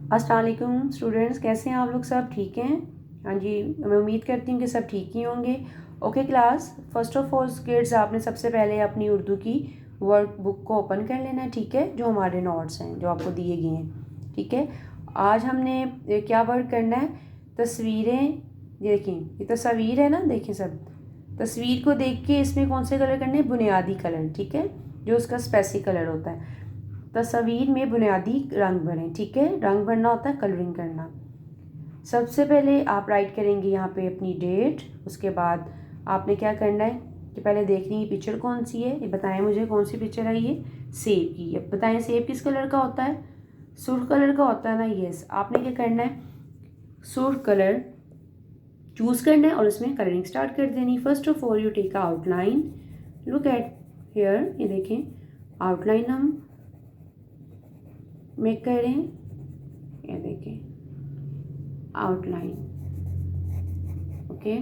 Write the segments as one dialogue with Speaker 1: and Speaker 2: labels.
Speaker 1: अस्सलाम वालेकुम स्टूडेंट्स, कैसे हैं आप लोग? सब ठीक हैं? हाँ जी, मैं उम्मीद करती हूँ कि सब ठीक ही होंगे। Okay class, first of all kids, आपने सबसे पहले अपनी उर्दू की वर्क बुक को ओपन कर लेना है, ठीक है? जो हमारे नोट्स हैं जो आपको दिए गए हैं, ठीक है? आज हमने क्या वर्क करना है? तस्वीरें, ये देखें, ये तस्वीर है ना, देखें सब तस्वीर को देख के इसमें कौन से कलर करने हैं? बुनियादी कलर, ठीक है? जो उसका स्पेसिफिक कलर होता है। तस्वीर में बुनियादी रंग भरें, ठीक है? रंग भरना होता है कलरिंग करना। सबसे पहले आप राइट करेंगे यहाँ पे अपनी डेट। उसके बाद आपने क्या करना है कि पहले देखनी है पिक्चर कौन सी है, ये बताएं मुझे कौन सी पिक्चर है। ये सेब की है। बताएं सेब किस कलर का होता है? सुर्ख कलर का होता है ना? यस। आपने क्या करना है? सुर्ख कलर चूज़ करना है और उसमें कलरिंग स्टार्ट कर देनी। First of all you take outline, look at here, ये देखें आउटलाइन हम मेक करें, ये देखें आउटलाइन। ओके,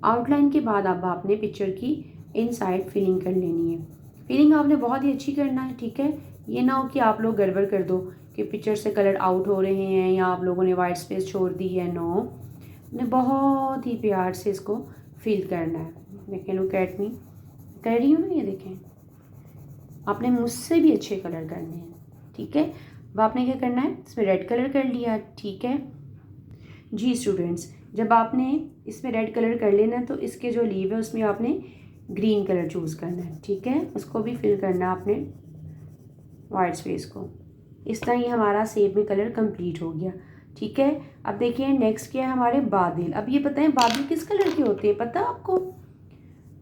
Speaker 1: आउटलाइन के बाद अब आपने पिक्चर की इनसाइड फिलिंग कर लेनी है। फिलिंग आपने बहुत ही अच्छी करना है, ठीक है? ये ना हो कि आप लोग गड़बड़ कर दो कि पिक्चर से कलर आउट हो रहे हैं या आप लोगों ने वाइट स्पेस छोड़ दी है। नो, आपने बहुत ही प्यार से इसको फिल करना है। देखें, लुक एट मी, कर रही हूँ ना, ये देखें। आपने मुझसे भी अच्छे कलर करने हैं, ठीक है? अब आपने क्या करना है? इसमें रेड कलर कर लिया, ठीक है जी स्टूडेंट्स। जब आपने इसमें रेड कलर कर लेना है तो इसके जो लीव है उसमें आपने ग्रीन कलर चूज़ करना है, ठीक है? उसको भी फिल करना है आपने वाइट स्पेस को। इस तरह ये हमारा सेब में कलर कंप्लीट हो गया, ठीक है? अब देखिए नेक्स्ट क्या है हमारे बादल। अब ये बताएं बादल किस कलर के होते हैं, पता आपको?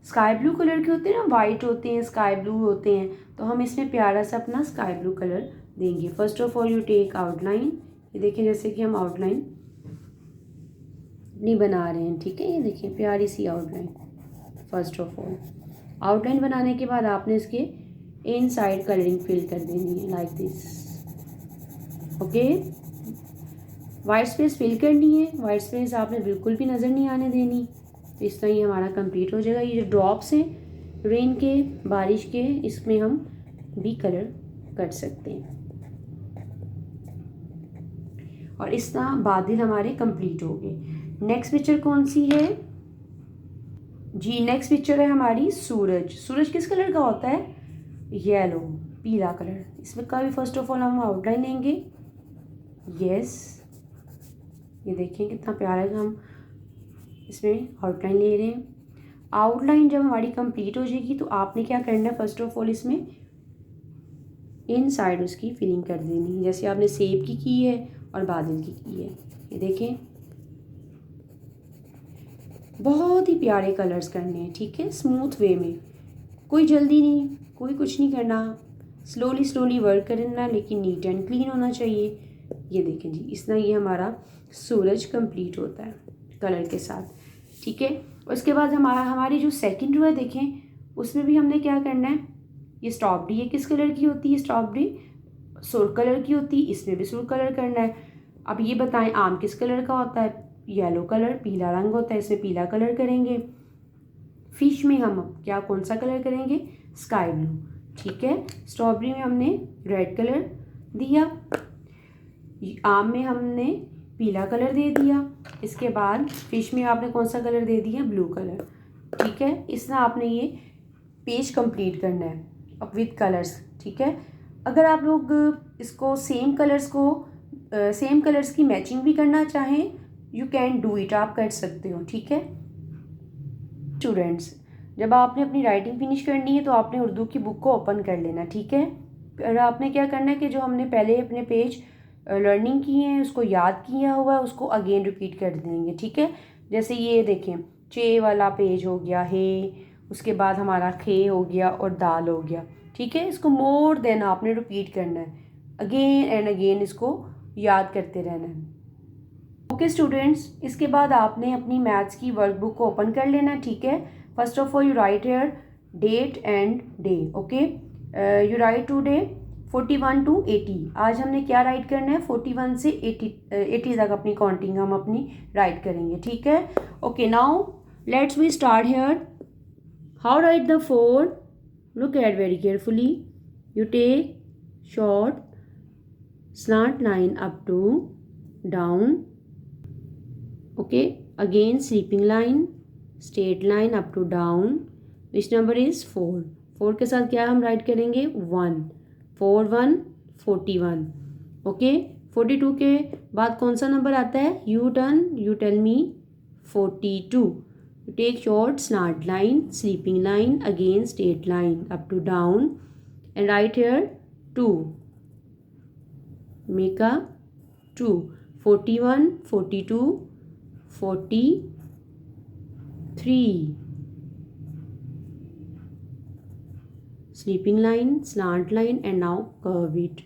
Speaker 1: स्काई ब्लू कलर के होते हैं ना, वाइट होते हैं, स्काई ब्लू होते हैं। तो हम इसमें प्यारा सा अपना स्काई ब्लू कलर देंगे। First of all you take outline, ये देखिए जैसे कि हम आउटलाइन नहीं बना रहे हैं, ठीक है? ये देखिए प्यारी सी outline. First of all outline बनाने के बाद आपने इसके इनसाइड कलरिंग फिल कर देनी है like this. Okay, white space fill करनी है। वाइट स्पेस आपने बिल्कुल भी नज़र नहीं आने देनी। तो इस तरह ये हमारा कंप्लीट हो जाएगा। ये जो ड्रॉप्स हैं रेन के, बारिश के, इसमें हम भी कलर कर सकते हैं। और इस तरह बादल हमारे कंप्लीट हो गए। नेक्स्ट पिक्चर कौन सी है जी? नेक्स्ट पिक्चर है हमारी सूरज। सूरज किस कलर का होता है? येलो, पीला कलर। इसमें का भी फर्स्ट ऑफ ऑल हम आउटलाइन लेंगे। यस, ये देखिए कितना प्यारा है, हम इसमें आउटलाइन ले रहे हैं। आउटलाइन जब हमारी कंप्लीट हो जाएगी तो आपने क्या करना है? फर्स्ट ऑफ ऑल इसमें इनसाइड उसकी फिलिंग कर देनी है, जैसे आपने सेब की है और बादल की है। ये देखें बहुत ही प्यारे कलर्स करने हैं, ठीक है? स्मूथ वे में, कोई जल्दी नहीं, कोई कुछ नहीं करना, स्लोली स्लोली वर्क करना, लेकिन नीट एंड क्लीन होना चाहिए। ये देखें जी, इस तरह ये हमारा सूरज कंप्लीट होता है कलर के साथ, ठीक है? उसके बाद हमारी जो सेकंड रो है देखें, उसमें भी हमने क्या करना है? ये स्ट्रॉबेरी है, किस कलर की होती है स्ट्रॉबेरी? सुर्ख कलर की होती है। इसमें भी सुर्ख कलर करना है। अब ये बताएं आम किस कलर का होता है? येलो कलर, पीला रंग होता है, इसमें पीला कलर करेंगे। फिश में हम क्या कौन सा कलर करेंगे? स्काई ब्लू, ठीक है? स्ट्रॉबेरी में हमने रेड कलर दिया, आम में हमने पीला कलर दे दिया। इसके बाद फिश में आपने कौन सा कलर दे दिया? ब्लू कलर, ठीक है? इस तरह आपने ये पेज कंप्लीट करना है अब विद कलर्स, ठीक है? अगर आप लोग इसको सेम कलर्स की मैचिंग भी करना चाहें, यू कैन डू इट, आप कर सकते हो, ठीक है स्टूडेंट्स? जब आपने अपनी राइटिंग फिनिश करनी है तो आपने उर्दू की बुक को ओपन कर लेना, ठीक है? फिर आपने क्या करना है कि जो हमने पहले अपने पेज लर्निंग किए हैं, उसको याद किया हुआ है, उसको अगेन रिपीट कर देंगे, ठीक है? जैसे ये देखें, चे वाला पेज हो गया है, उसके बाद हमारा खे हो गया और दाल हो गया, ठीक है? इसको मोर देन आपने रिपीट करना है, अगेन एंड अगेन इसको याद करते रहना है। ओके स्टूडेंट्स, इसके बाद आपने अपनी मैथ्स की वर्कबुक को ओपन कर लेना है, ठीक है? First of all you write here date and day. Okay, you write today 41 to 80। आज हमने क्या राइट करना है? 41 से 80 तक अपनी काउंटिंग हम अपनी राइट करेंगे, ठीक है? Okay, now let's we start here. How write the 4? Look at very carefully, you take short slant line up to down. Okay, again sleeping line, straight line up to down. which number is 4? 4 के साथ क्या हम right करेंगे 1, 4 1 41. Okay, 42 के बाद कौन सा number आता है? You turn, you tell me. 42. You take short slant line, sleeping line, again straight line up to down, and right here 2. Make a 2. 41, 42, 43. Sleeping line, slant line, and now curve it.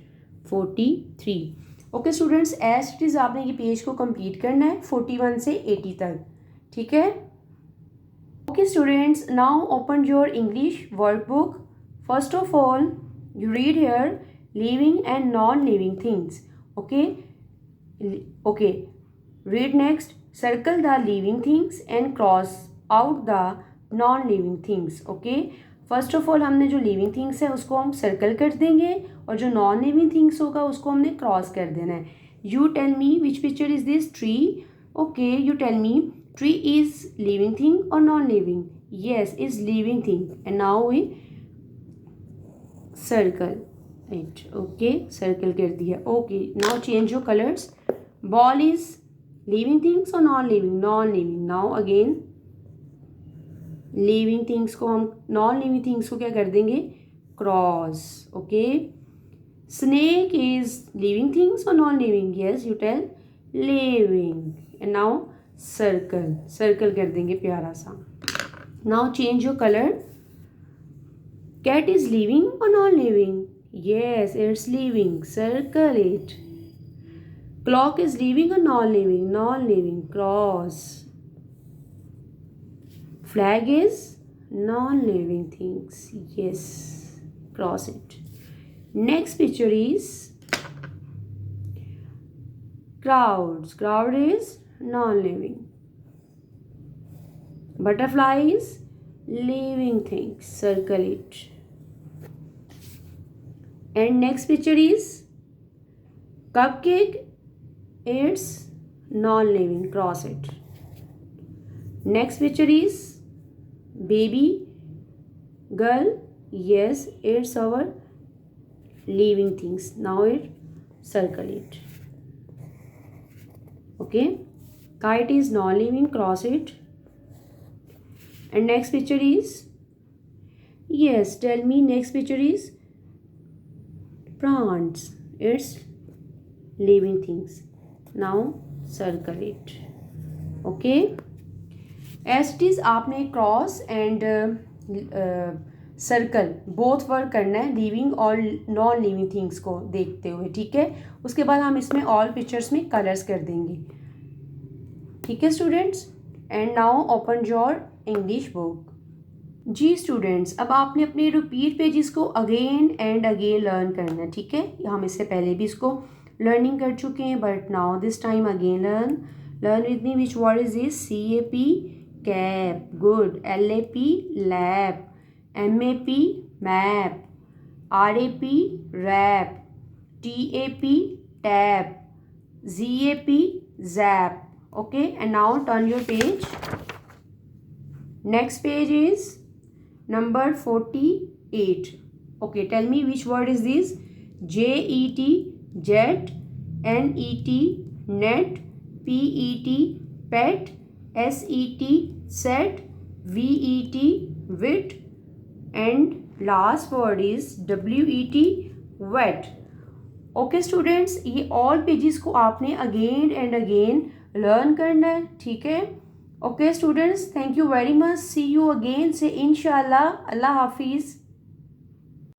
Speaker 1: 43. Okay students, as it is आपने ये page को complete करना है 41 से 80 तक. ठीक है. Okay students, now open your English workbook. First of all you read here living and non-living things. Okay, read next. Circle the living things and cross out the non-living things. Okay, first of all हमने जो living things है उसको हम circle कर देंगे और जो non living things होगा उसको हमने क्रॉस कर देना है. You tell me which picture is this? Tree. Okay, you tell me tree is living thing और non living? Yes, is living thing. And now we circle it. Okay, circle कर दिया. Okay, now change your colours. Ball is living things और non living? Non living. Now again living things को हम non living things को क्या कर देंगे? Cross. Okay, snake is living things और non living? Yes, you tell living. And now circle, circle कर देंगे प्यारा सा. Now change your colour. Cat is living और non living? Yes, it's living. Circle it. Clock is living और non living? Non living. Cross. Flag is non-living things. Yes, cross it. Next picture is crowds. Crowd is non-living. Butterfly is living things. Circle it. And next picture is cupcake. It's non-living. Cross it. Next picture is baby girl. Yes, it's our living things. Now it circle it. Okay, kite is non-living. Cross it. And next picture is, yes, tell me, next picture is plants. It's living things. Now circle it. Okay, as it is आपने cross and circle both work करना है living और non living things को देखते हुए. ठीक है, उसके बाद हम इसमें ऑल पिक्चर्स में कलर्स कर देंगे. ठीक है students. And now open your English book. जी स्टूडेंट्स, अब आपने अपने रिपीट पेजेस को अगेन एंड अगेन लर्न करना है. ठीक है, हम इससे पहले भी इसको लर्निंग कर चुके हैं, but now this time again learn with me. Which word is this? CAP cap. Good. LAP lap. MAP map. RAP rap. TAP tap. ZAP zap. Okay, and now turn your page. Next page is number 48. Okay, tell me which word is this? JET jet. NET net. PET pet. SET set. VET wit. And last word is WET wet. Okay students, ये all pages को आपने again and again learn करना है. ठीक है. Okay students, thank you very much. See you again से इंशाल्लाह. अल्लाह हाफिज़.